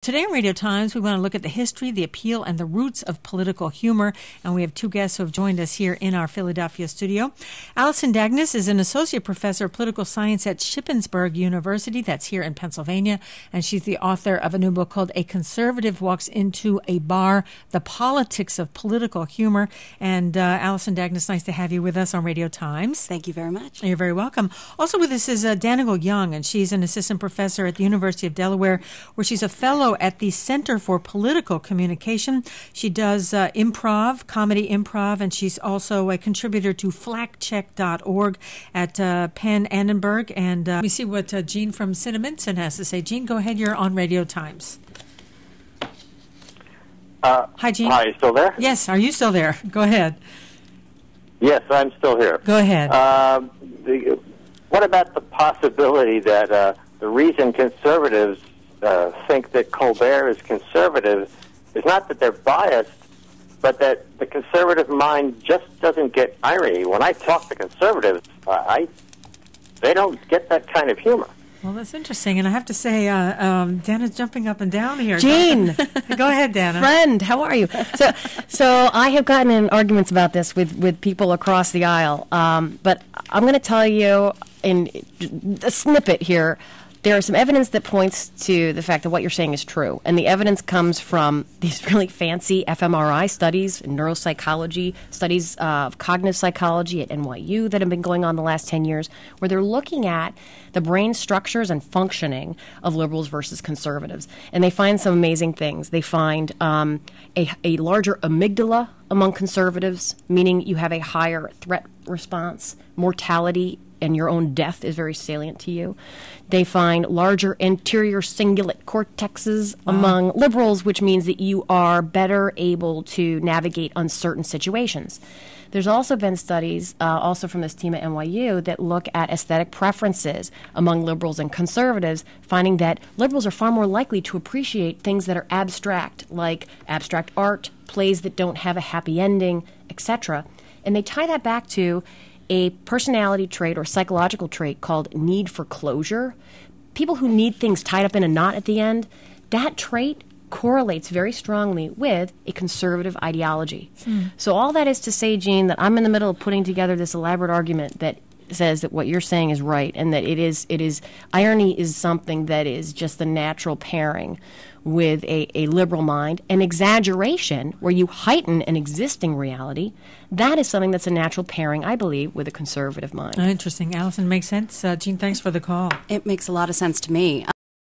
Today on Radio Times, we want to look at the history, the appeal, and the roots of political humor. And we have two guests who have joined us here in our Philadelphia studio. Alison Dagnes is an associate professor of political science at Shippensburg University, that's here in Pennsylvania. And she's the author of a new book called A Conservative Walks into a Bar, The Politics of Political Humor. And Alison Dagnes, nice to have you with us on Radio Times. Thank you very much. You're very welcome. Also with us is Danica Young, and she's an assistant professor at the University of Delaware, where she's a fellow at the Center for Political Communication. She does comedy improv, and she's also a contributor to flakcheck.org at Penn Annenberg. And we see what Jean from Cinnaminson has to say. Jean, go ahead. You're on Radio Times. Hi, Jean. Hi, you still there? Yes, are you still there? Go ahead. Yes, I'm still here. Go ahead. What about the possibility that the reason conservatives think that Colbert is conservative is not that they're biased, but that the conservative mind just doesn't get irony. When I talk to conservatives, they don't get that kind of humor. Well, that's interesting, and I have to say, Dana's jumping up and down here. Jean! Go ahead, Dana. Friend, how are you? So I have gotten in arguments about this with people across the aisle, but I'm going to tell you in a snippet here. There is some evidence that points to the fact that what you're saying is true. And the evidence comes from these really fancy fMRI studies, neuropsychology, studies of cognitive psychology at NYU that have been going on the last 10 years, where they're looking at the brain structures and functioning of liberals versus conservatives. And they find some amazing things. They find a larger amygdala among conservatives, meaning you have a higher threat response, mortality, and your own death is very salient to you. They find larger anterior cingulate cortexes among liberals, which means that you are better able to navigate uncertain situations. There's also been studies, also from this team at NYU, that look at aesthetic preferences among liberals and conservatives, finding that liberals are far more likely to appreciate things that are abstract, like abstract art, plays that don't have a happy ending, etc. And they tie that back to a personality trait or psychological trait called need for closure. People who need things tied up in a knot at the end, that trait correlates very strongly with a conservative ideology. So all that is to say, Jean, that I'm in the middle of putting together this elaborate argument that says that what you're saying is right, and that it is irony is something that is just the natural pairing with a liberal mind. An exaggeration, where you heighten an existing reality, that is something that's a natural pairing, I believe, with a conservative mind. Interesting. Alison, makes sense. Jean, thanks for the call. It makes a lot of sense to me.